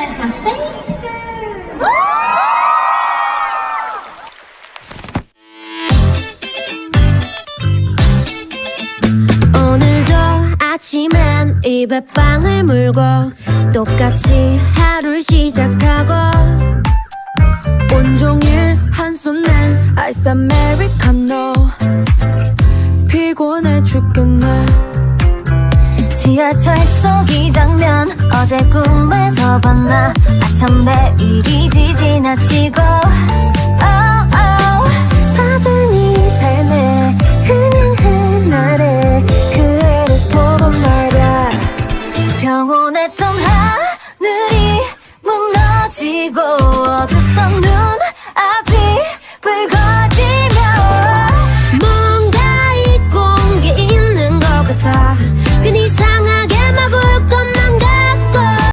시간을 다 세이브. 오늘도 아침엔 입에 빵을 물고 똑같이 하루를 시작하고 온종일 한손엔 아이스 아메리카노 피곤해 죽겠네. 지하철 속 이 장면 어제 꿈에서 봤나. 아참 내일이지 지나치고